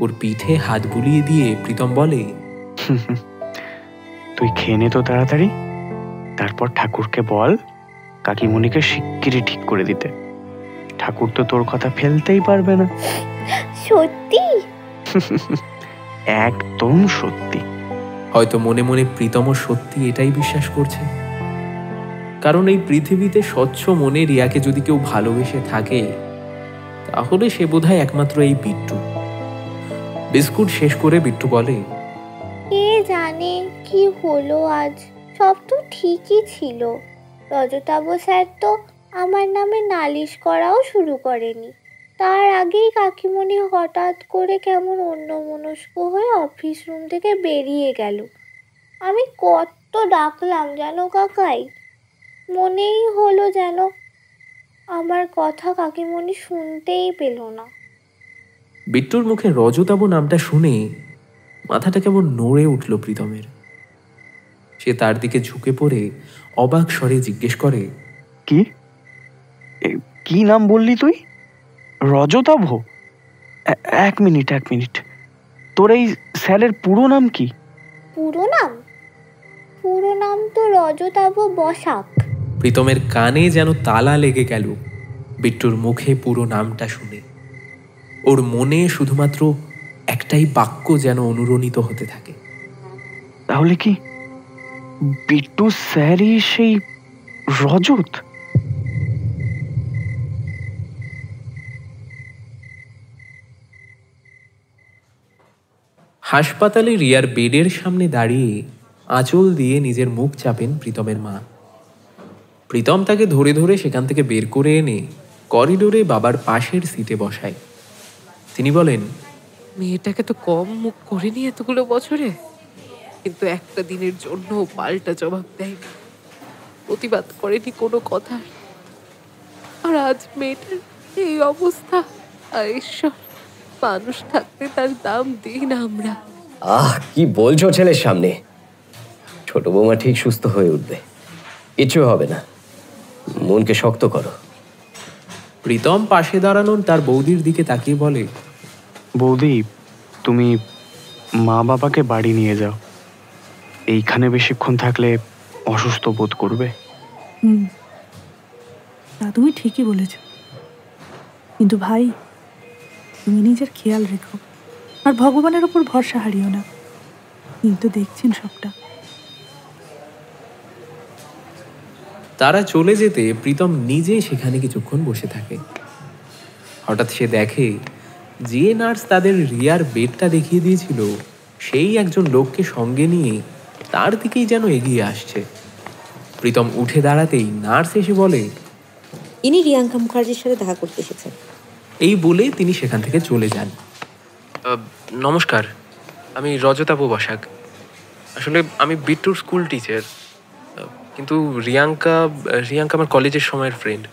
ওর পিঠে হাত বুলিয়ে দিয়ে প্রীতম বলে, তুই খেয়ে নে তো তাড়াতাড়ি, তারপর ঠাকুরকে বল কাকিমণিকে শিগগিরই ঠিক করে দিতে। ঠাকুর তো তোর কথা ফেলতেই পারবে না। সত্যি? একদম সত্যি। হয়তো মনে মনে প্রীতম সত্যি এটাই বিশ্বাস করছে, কারণ এই পৃথিবীতে স্বচ্ছ মনে রিয়াকে যদি কেউ ভালোবেসে থাকে তাহলে সে বোধহয় একমাত্র এই বিট্টু। বিস্কুট শেষ করে বিট্টু বলে, কে জানে কি হলো আজ, সব তো ঠিকই ছিল। রজতাভ স্যার তো আমার নামে নালিশ করাও শুরু করেনি। তার আগেই কাকিমণি হঠাৎ করে কেমন অন্যমনস্ক হয়ে অফিস রুম থেকে বেরিয়ে গেল। আমি কত ডাকলাম জানো কাকাই, মনেই হলো যেন আমার কথা কাকিমণি শুনতেই পেল না। বিট্টুর মুখে রজতাভ নামটা শুনে মাথাটা কেমন নড়ে উঠল প্রীতমের। সে তার দিকে ঝুঁকে পড়ে অবাক স্বরে জিজ্ঞেস করে, কি কি নাম বললি তুই? রজতাভ? এক মিনিট, তোর এই স্যারের পুরো নাম কি? পুরো নাম তো রজতাভ বসাক। প্রীতমের কানে যেন তালা লেগে গেল বিট্টুর মুখে পুরো নামটা শুনে। ওর মনে শুধুমাত্র একটাই বাক্য যেন অনুরণিত হতে থাকে, তাহলে কি বিট্টু স্যারই সেই রজত? হাসপাতালে রিয়ার বেডের সামনে দাঁড়িয়ে আঁচল দিয়ে নিজের মুখ চাপেন প্রীতমের মা। প্রীতম তাকে ধরে ধরে সেখান থেকে বের করে এনে করিডোরে বাবার পাশের সিটে বসায়। তিনি বলেন, মেয়েটাকে তো কম মুখ করেনি এতগুলো বছরে, কিন্তু একটা দিনের জন্য পাল্টা জবাব দেয়নি, প্রতিবাদ করেনি কোনো কথা। আর আজ মেয়েটার এই অবস্থা। ঈশ্বর, মানুষ থাকতে তার দাম দিই না আমরা। কি বলছো ছেলের সামনে? ছোট বৌমা ঠিক সুস্থ হয়ে উঠবে, কিছু হবে না, মনকে শক্ত করো। প্রীতম পাশে দাঁড়ানোর তার বৌদির দিকে তাকিয়ে বলে, বৌদি, তুমি মা বাবাকে বাড়ি নিয়ে যাও। এইখানে বেশিক্ষণ থাকলে অসুস্থ বোধ করবে। হুম, তা তুমি ঠিকই বলেছ। কিন্তু ভাই, তুমি নিজের খেয়াল রেখো আর ভগবানের ওপর ভরসা হারিও না। কিন্তু দেখছেন সবটা। তারা চলে যেতে প্রীতম নিজে সেখানে কিছুক্ষণ বসে থাকে। হঠাৎ সে দেখে যে নার্স তাদের রিয়ার বেডটা দেখিয়ে দিয়েছিল সেই একজন লোককে সঙ্গে নিয়ে তার দিকেই যেন এগিয়ে আসছে। প্রীতম উঠে দাঁড়াতেই নার্স এসে বলে, ইনি রিয়াঙ্কা মুখার্জির সাথে দেখা করতে এসেছেন। এই বলে তিনি সেখান থেকে চলে যান। নমস্কার, আমি রজতাপু বসাক। আসলে আমি বিট্টুর স্কুল টিচার, কিন্তু রিয়াঙ্কা আমার কলেজের সময়ের ফ্রেন্ড।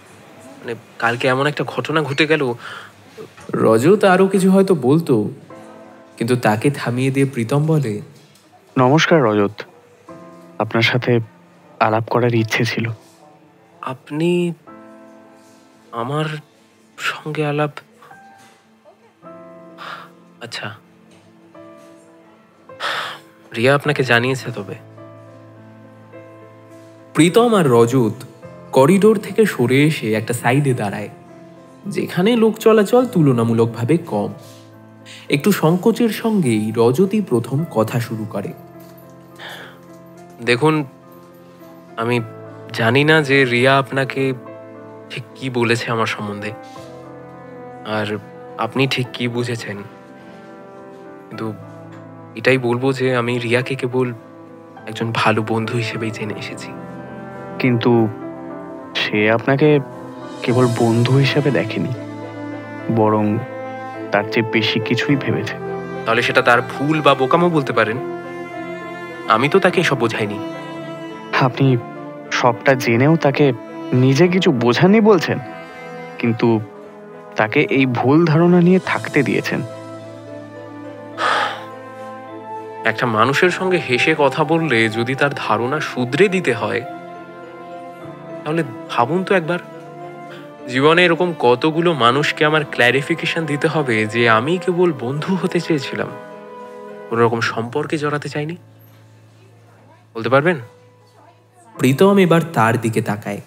মানে কালকে এমন একটা ঘটনা ঘটে গেল। রজত আরও কিছু হয়তো বলতো, কিন্তু তাকে থামিয়ে দিয়ে প্রীতম বলে, নমস্কার রজত, আপনার সাথে আলাপ করার ইচ্ছে ছিল। আপনি আমার সঙ্গে আলাপ? আচ্ছা, রিয়া আপনাকে জানিয়েছে? তবে প্রীতম আর রজত করিডোর থেকে সরে এসে একটা সাইডে দাঁড়ায়, যেখানে লোক চলাচল তুলনামূলকভাবে কম। একটু সংকোচের সঙ্গেই রজতই প্রথম কথা শুরু করে। দেখুন, আমি জানি না যে রিয়া আপনাকে ঠিক কি বলেছে আমার সম্বন্ধে, আর আপনি ঠিক কি বুঝেছেন, কিন্তু এটাই বলবো যে আমি রিয়াকে কেবল একজন ভালো বন্ধু হিসেবেই জেনে এসেছি। কিন্তু সে আপনাকে কেবল বন্ধু হিসেবে দেখেনি, বরং তার চেয়ে বেশি কিছুই ভেবেছে। তাহলে সেটা তার ভুল বা বোকামো বলতে পারেন। আমি তো তাকে এসব বোঝাইনি। আপনি সবটা জেনেও তাকে নিজে কিছু বোঝাননি বলছেন, কিন্তু তাকে এই ভুল ধারণা নিয়ে থাকতে দিয়েছেন। একটা মানুষের সঙ্গে হেসে কথা বললে যদি তার ধারণা শুধরে দিতে হয়, তাহলে ভাবুন তো একবার, জীবনে এরকম কতগুলো মানুষকে আমার ক্ল্যারিফিকেশন দিতে হবে যে আমি কেবল বন্ধু হতে চেয়েছিলাম, কোনো রকম সম্পর্কে জড়াতে চাইনি। বলতে পারবেন? প্রীতম এবার তার দিকে তাকায়।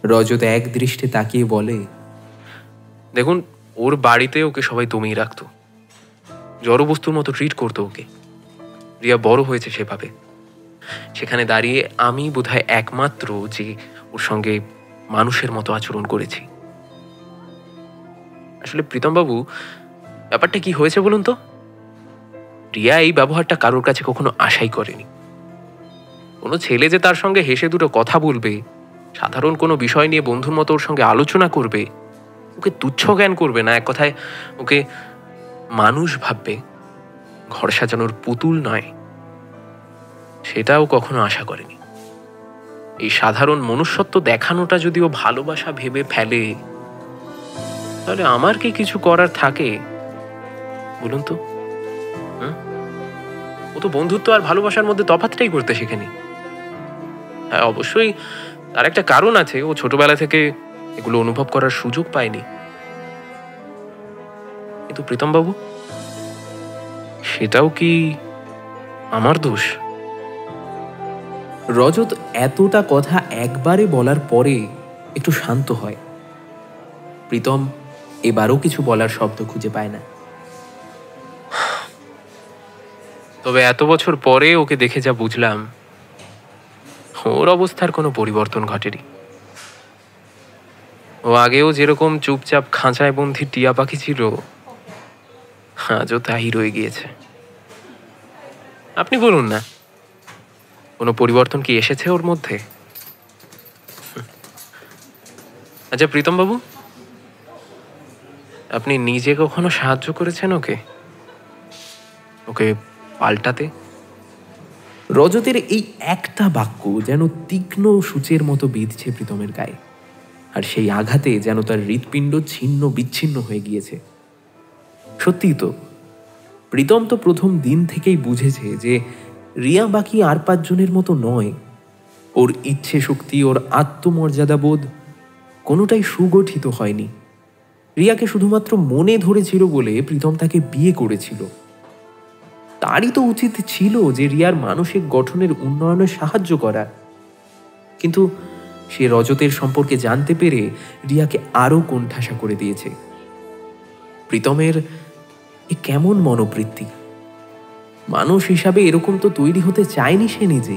রজত এক দৃষ্টে তাকিয়ে বলে, দেখুন, ওর বাড়িতে ওকে সবাই দমিয়ে রাখতো, জড়বস্তুর মতো ট্রিট করতো ওকে। রিয়া বড় হয়েছে সেভাবে। সেখানে দাঁড়িয়ে আমি বোধহয় একমাত্র যে ওর সঙ্গে মানুষের মতো আচরণ করেছি। আসলে প্রীতম বাবু, ব্যাপারটা কি হয়েছে বলুন তো? রিয়া এই ব্যবহারটা কারোর কাছে কখনো আশাই করেনি। কোনো ছেলে যে তার সঙ্গে হেসে দুটো কথা বলবে, সাধারণ কোনো বিষয় নিয়ে বন্ধুর মতো ওর সঙ্গে আলোচনা করবে, ওকে তুচ্ছ জ্ঞান করবে না, এক কথায় ওকে মানুষ ভাববে, ঘর সাজানোর পুতুল নয়, সেটাও কখনো আশা করেনি। এই সাধারণ মনুষ্যত্ব দেখানোটা যদি ও ভালোবাসা ভেবে ফেলে, তাহলে আমার কি কিছু করার থাকে বলুন তো? ও তো বন্ধুত্ব আর ভালোবাসার মধ্যে তফাৎটাই করতে শেখেনি। হ্যাঁ, অবশ্যই তার একটা কারণ আছে, ও ছোটবেলা থেকে এগুলো অনুভব করার সুযোগ পায়নি। কিন্তু প্রীতম বাবু, সেটাও কি আমার দোষ? রজত এতটা কথা একবারে বলার পরে একটু শান্ত হয়। প্রীতম এবারও কিছু বলার শব্দ খুঁজে পায় না। তবে এত বছর পরে ওকে দেখে যা বুঝলাম, ওর অবস্থার কোনো পরিবর্তন ঘটেনি। ও আগেও যেরকম চুপচাপ খাঁচায় বন্দি টিয়া পাখি ছিল, আজও তাই রয়ে গিয়েছে। আপনি বলুন না, কোনো পরিবর্তন কি এসেছে ওর মধ্যে? আচ্ছা প্রীতম বাবু, আপনি নিজে কখনো সাহায্য করেছেন ওকে ওকে পাল্টাতে? রজতের এই একটা বাক্য যেন তীক্ষ্ণ সূচের মতো বিঁধছে প্রীতমের গায়ে, আর সেই আঘাতে যেন তার হৃৎপিণ্ড ছিন্ন বিচ্ছিন্ন হয়ে গিয়েছে। সত্যিই তো, প্রীতম তো প্রথম দিন থেকেই বুঝেছে যে রিয়া বাকি আর 5 জনের মতো নয়। ওর ইচ্ছে শক্তি, ওর আত্মমর্যাদা বোধ কোনোটাই সুগঠিত হয়নি। রিয়াকে শুধুমাত্র মনে ধরেছিল বলে প্রীতম তাকে বিয়ে করেছিল। তারই তো উচিত ছিল যে রিয়ার মানসিক গঠনের উন্নয়নে সাহায্য করা। কিন্তু সে রজতের সম্পর্কে জানতে পেরে রিয়াকে আরো কোণঠাসা করে দিয়েছে। প্রীতমের এ কেমন মনোবৃত্তি! মানুষ হিসাবে এরকম তো তৈরি হতে চায়নি সে নিজে।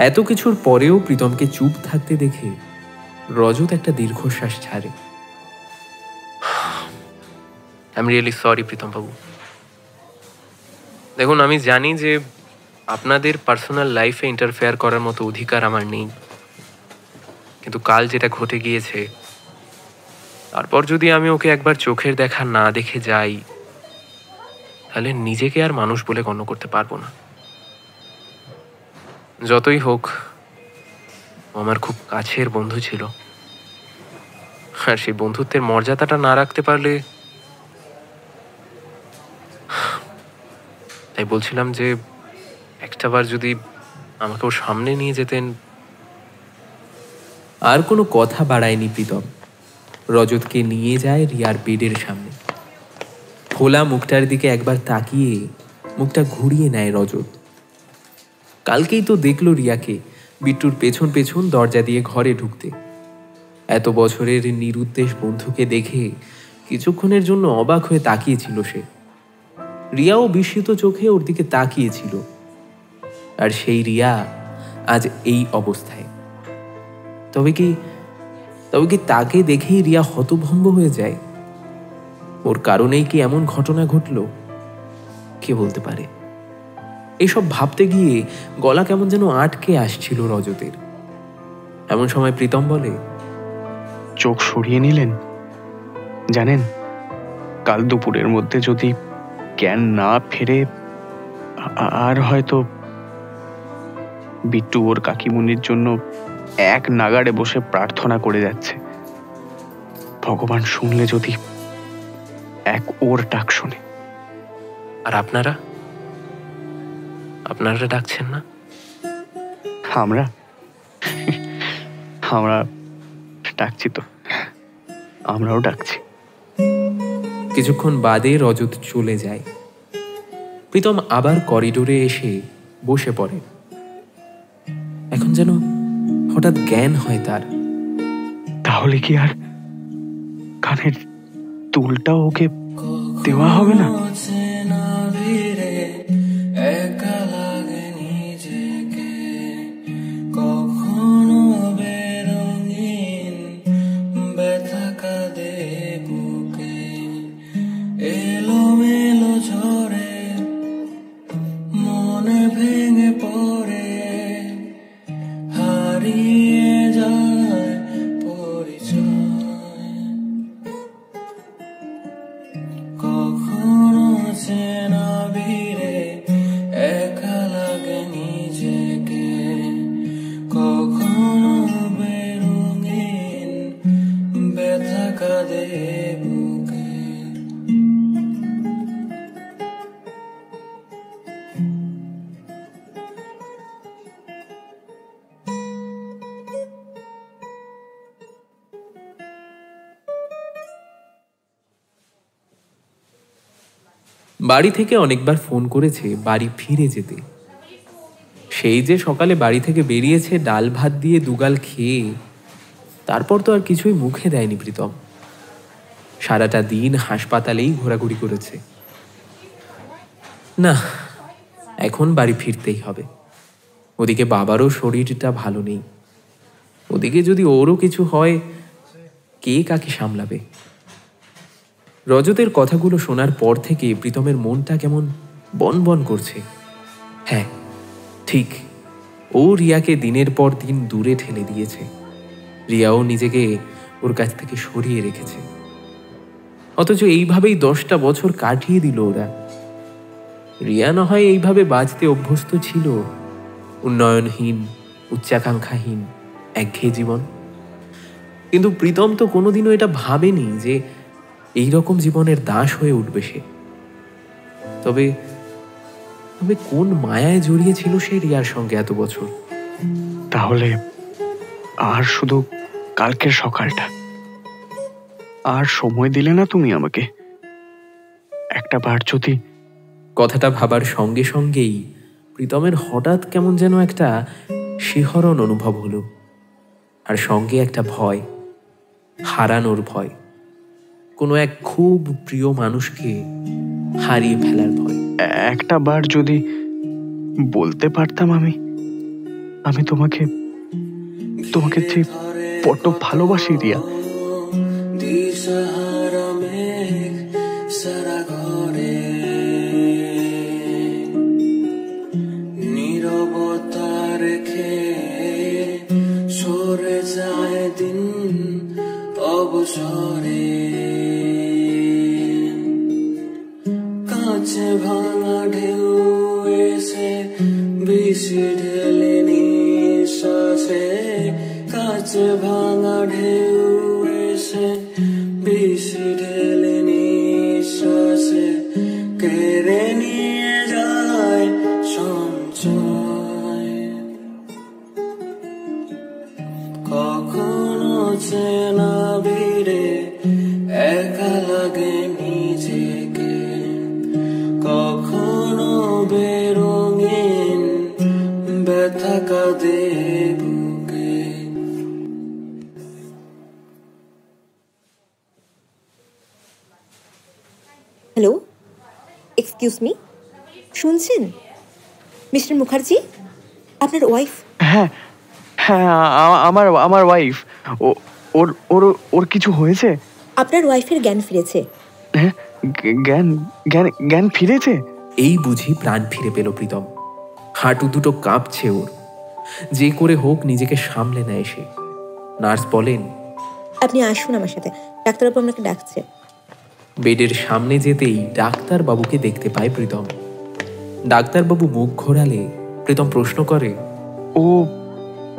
এত কিছুর পরেও প্রীতমকে চুপ থাকতে দেখে রজত একটা দীর্ঘশ্বাস ছাড়ে। I am really sorry Pritam babu. দেখুন, আমি জানি যে আপনাদের পার্সোনাল লাইফে ইন্টারফেয়ার করার মতো অধিকার আমার নেই, কিন্তু কাল যেটা ঘটে গিয়েছে, তারপর যদি আমি ওকে একবার চোখের দেখা না দেখে যাই, তাহলে নিজেকে আর মানুষ বলে গণ্য করতে পারবো না। যতই হোক, ও আমার খুব কাছের বন্ধু ছিল, আর সেই বন্ধুত্বের মর্যাদাটা না রাখতে পারলে, তাই বলছিলাম যে একটাবার যদি আমাকে ওর সামনে নিয়ে যেতেন। আর কোনো কথা বাড়ায়নি প্রীতম। রজতকে নিয়ে যায় রিয়ার বেডের সামনে। খোলা মুখটার দিকে একবার তাকিয়ে মুখটা ঘুরিয়ে নেয় রজত। কালকেই তো দেখলো রিয়াকে বিট্টুর পেছন পেছন দরজা দিয়ে ঘরে ঢুকতে। এত বছরের নিরুদ্দেশ বন্ধুকে দেখে কিছুক্ষণের জন্য অবাক হয়ে তাকিয়েছিল সে। রিয়াও বিস্মিত চোখে ওর দিকে তাকিয়েছিল। আর সেই রিয়া আজ এই অবস্থায়। তবে কি তাকে দেখেই রিয়া হতভম্ব হয়ে যায়? ওর কারণেই কি এমন ঘটনা ঘটল? কে বলতে পারে? এসব ভাবতে গিয়ে গলা কেমন যেন আটকে আসছিল রজতের। এমন সময় প্রীতম বলে, চোখ সরিয়ে নিলেন? জানেন, কাল দুপুরের মধ্যে যদি জ্ঞান না ফেরে, আর হয়তো বিট্টু ওর কাকিমুনির জন্য এক নাগাড়ে বসে প্রার্থনা করে যাচ্ছে। ভগবান শুনলে যদি এক ওর ডাক শোনে। আর আপনারা ডাকছেন না? আমরা ডাকছি তো, আমরাও ডাকছি। কিছুক্ষণ বাদে রজত চলে যায়। প্রীতম আবার করিডোরে এসে বসে পড়ে। এখন যেন হঠাৎ জ্ঞান হয় তার। তাহলে কি আর কানের দুলটাও ওকে দেওয়া হবে না? বাড়ি থেকে অনেকবার ফোন করেছে বাড়ি ফিরে যেতে। সেই যে সকালে বাড়ি থেকে বেরিয়েছে ডাল ভাত দিয়ে দুগাল খেয়ে, তারপর তো আর কিছুই মুখে দেয়নি প্রীতম। সারাটা দিন হাসপাতালেই ঘোরাঘুরি করেছে। না, এখন বাড়ি ফিরতেই হবে। ওদিকে বাবারও শরীরটা ভালো নেই। ওদিকে যদি ওরও কিছু হয়, কে কাকে সামলাবে? রজতের কথাগুলো শোনার পর থেকে প্রীতমের মনটা কেমন বনবন করছে। হ্যাঁ, ঠিক, ও রিয়াকে দিনের পর দিন দূরে ঠেলে দিয়েছে। রিয়াও নিজেকে ওর কাছ থেকে সরিয়ে রেখেছে। অথচ এইভাবেই 10টা বছর কাটিয়ে দিল ওরা। রিয়া না হয় এইভাবে বাঁচতে অভ্যস্ত ছিল, উন্নয়নহীন, উচ্চাকাঙ্ক্ষাহীন, একঘেয়ে জীবন। কিন্তু প্রীতম তো কোনোদিনও এটা ভাবেনি যে এইরকম জীবনের দাস হয়ে উঠবে সে। তবে কোন মায়ায় জড়িয়েছিল সে রিয়ার সঙ্গে এত বছর? তাহলে আর শুধু কালকের সকালটা। আর সময় দিলে না তুমি আমাকে? একটা বার যদি কথাটা ভাবার সঙ্গে সঙ্গেই প্রীতমের হঠাৎ কেমন যেন একটা শিহরণ অনুভব হলো, আর সঙ্গে একটা ভয়, হারানোর ভয়, কোনো এক খুব প্রিয় মানুষকে হারিয়ে ফেলার ভয়। একটা বার যদি বলতে পারতাম আমি তোমাকে যে বড্ড ভালোবাসি রিয়া। নীরবতা রেখে সরে যায় দিন অবসরে, কাছে ভাঙা ঢেউ এসে বিষি ঢেলে নিঃশ্বাসে, কাছে ভাঙা ঢেউ এসে বিষি ঢেলে নিঃশ্বাসে, কেড়ে নিয়ে যায় সঞ্চয়। কখনো চেনা ভিড়ে একা লাগে নিজেকে, কখনো বেরঙিন ব্যথা কাঁদে বুকে। হ্যালো, এক্সকিউজ মি, শুনছেন মিস্টার মুখার্জি? আপনার ওয়াইফ। হ্যাঁ হ্যাঁ, আমার ওয়াইফ। ওর ওর ওর কিছু হয়েছে? আপনার ওয়াইফের জ্ঞান ফিরেছে। হ্যাঁ, জ্ঞান ফিরেছে? এই বুঝি প্রাণ ফিরে পেল প্রীতম। হাঁটু দুটো কাঁপছে ওর, যে করে হোক নিজেকে সামলে নেয় সে। নার্স বলেন, আপনি আসুন আমার সাথে, ডাক্তারবাবু আপনাকে ডাকছে। বেডের সামনে যেতেই ডাক্তারবাবুকে দেখতে পায় প্রীতম। ডাক্তারবাবু মুখ ঘোরালে প্রীতম প্রশ্ন করে, ও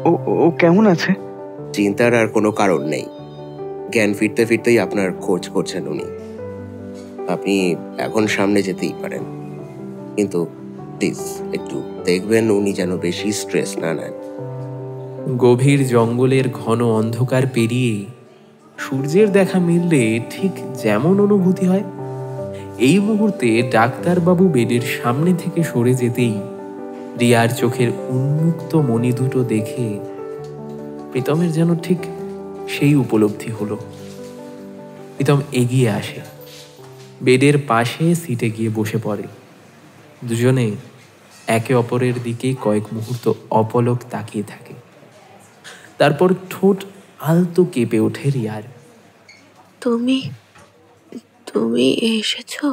ও ও কেমন আছে? চিন্তার আর কোনো কারণ নেই। জ্ঞান ফিরতে ফিরতেই আপনার খোঁজ করছেন উনি। আপনি এখন সামনে যেতেই পারেন, কিন্তু প্লিজ একটু দেখবেন উনি যেন বেশি স্ট্রেস না নেন। গভীর জঙ্গলের ঘন অন্ধকার পেরিয়ে সূর্যের দেখা মিললে ঠিক যেমন অনুভূতি হয়, এই মুহূর্তে ডাক্তারবাবু বেডের সামনে থেকে সরে যেতেই রিয়ার চোখের উন্মুক্ত মণি দুটো দেখে প্রীতমের যেন ঠিক সেই উপলব্ধি হলো। প্রীতম এগিয়ে আসে, বেডের পাশে সিটে গিয়ে বসে পড়ে। দুজনে একে অপরের দিকে কয়েক মুহূর্ত অপলক তাকিয়ে থাকে। তারপর ঠোঁট আলতো কেঁপে ওঠে রিয়ার। তুমি তুমি এসেছো?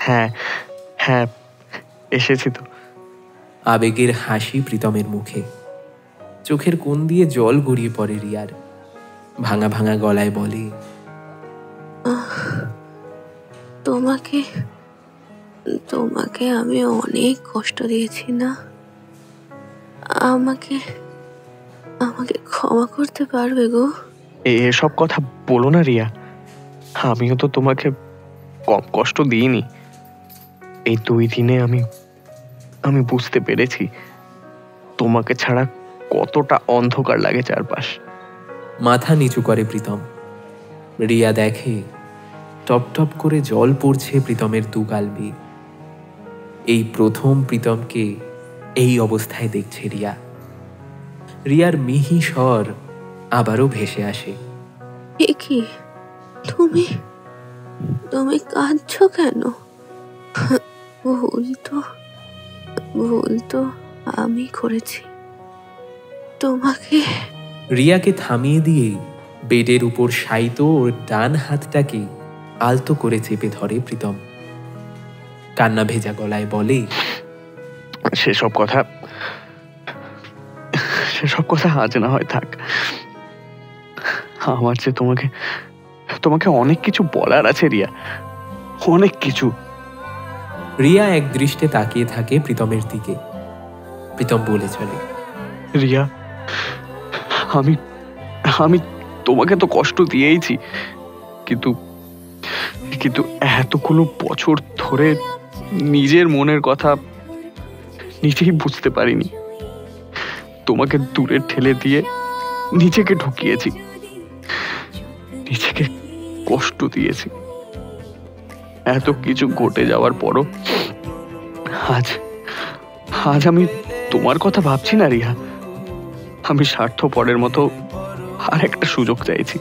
হ্যাঁ হ্যাঁ, এসেছি তো। আবেগের হাসি প্রীতমের মুখে, চোখের কোণ দিয়ে জল গড়িয়ে পড়ে রিয়ার। ভাঙা ভাঙা গলায় বলে, তোমাকে তোমাকে আমি অনেক কষ্ট দিয়েছি না? আমাকে আমাকে ক্ষমা করতে পারবে গো? এসব কথা বলো না রিয়া, আমিও তো তোমাকে কম কষ্ট দিইনি। এই 2 দিনে আমি বুঝতে পেরেছি তোমাকে ছাড়া কতটা অন্ধকার লাগে চারপাশ। মাথা নিচু করে প্রীতম। রিয়া দেখে টপ টপ করে জল পড়ছে প্রীতমের দুগাল বেয়ে। এই প্রথম প্রীতমকে এই অবস্থায় দেখছে রিয়া। রিয়ার মিহি স্বর আবারও ভেসে আসে, এ কি, তুমি তুমি কাঁদছো কেন? ভুল তো আমি করেছি। তোমাকে। রিয়াকে থামিয়ে দিয়ে বেডের উপর শায়িত ওর ডান হাতটাকে আলতো করে চেপে ধরে প্রীতম। কান্না ভেজা গলায় বলে, সেসব কথা আজ না হয় থাক। আমার যে তোমাকে অনেক কিছু বলার আছে রিয়া, অনেক কিছু। রিয়া এক দৃষ্টে তাকিয়ে থাকে প্রীতমের দিকে। প্রীতম বলে চলে, রিয়া, আমি তোমাকে তো কষ্ট দিয়েইছি, কিন্তু এতগুলো বছর ধরে নিজের মনের কথা নিজেই বুঝতে পারিনি। তোমাকে দূরে ঠেলে দিয়ে নিজেকে ঢুকিয়েছি, নিজেকে কষ্ট দিয়েছি। এত কিছু ঘটে যাওয়ার পরও আজ আজ আমি তোমার কথা ভাবছি না রিয়া। আমি স্বার্থপরের মতো আর একটা সুযোগ চাইছি,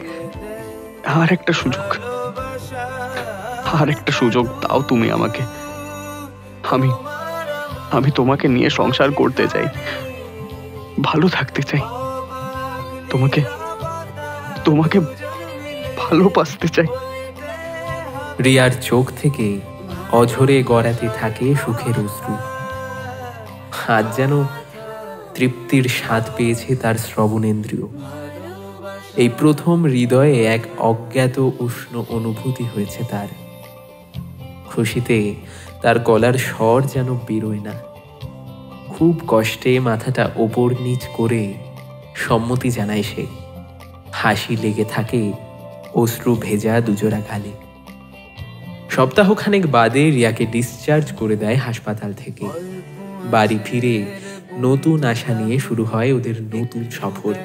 আর একটা সুযোগ দাও তুমি আমাকে। আমি তোমাকে নিয়ে সংসার করতে চাই, ভালো থাকতে চাই, তোমাকে ভালোবাসতে চাই। রিয়ার চোখ থেকে অঝরে গড়াতে থাকে সুখের অশ্রু। আজ যেন তৃপ্তির স্বাদ পেয়েছে তার শ্রবণেন্দ্রিয়। এই প্রথম হৃদয়ে এক অজ্ঞাত উষ্ণ অনুভূতি হয়েছে তার। খুশিতে তার গলার স্বর যেন বেরোয় না। খুব কষ্টে মাথাটা ওপর নিচ করে সম্মতি জানায় সে। হাসি লেগে থাকে অশ্রু ভেজা দুজোড়া গালে। সপ্তাহখানেক বাদে রিয়াকে ডিসচার্জ করে দেয় হাসপাতাল থেকে। বাড়ি ফিরে নতুন আশা নিয়ে শুরু হয় ওদের নতুন সফর।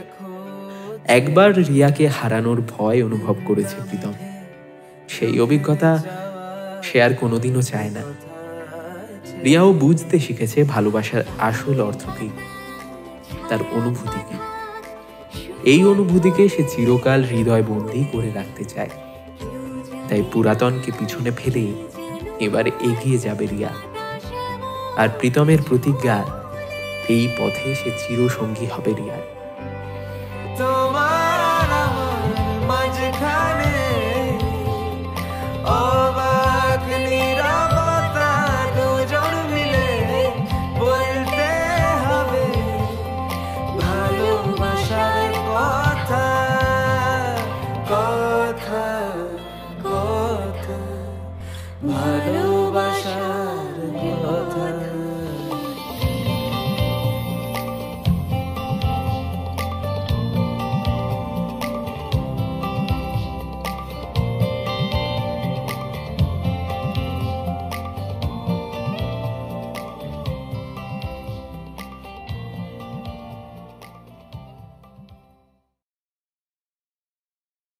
একবার রিয়াকে হারানোর ভয় অনুভব করেছে প্রীতম। সেই অভিজ্ঞতা সে আর কোনোদিনও চায় না। রিয়াও বুঝতে শিখেছে ভালোবাসার আসল অর্থ কি, তার অনুভূতি কি। এই অনুভূতিকে সে চিরকাল হৃদয়বন্দী করে রাখতে চায়। তাই পুরাতনকে পিছনে ফেলে এবারে এগিয়ে যাবে রিয়া। আর প্রীতমের প্রতিজ্ঞা, এই পথে সে চিরসঙ্গী হবে রিয়ার। তোমার আমার মাঝখানে অবাক নীরবতা, দুজন মিলে বলতে হবে ভালোবাসার কথা, কথা কথা ভালোবাসা।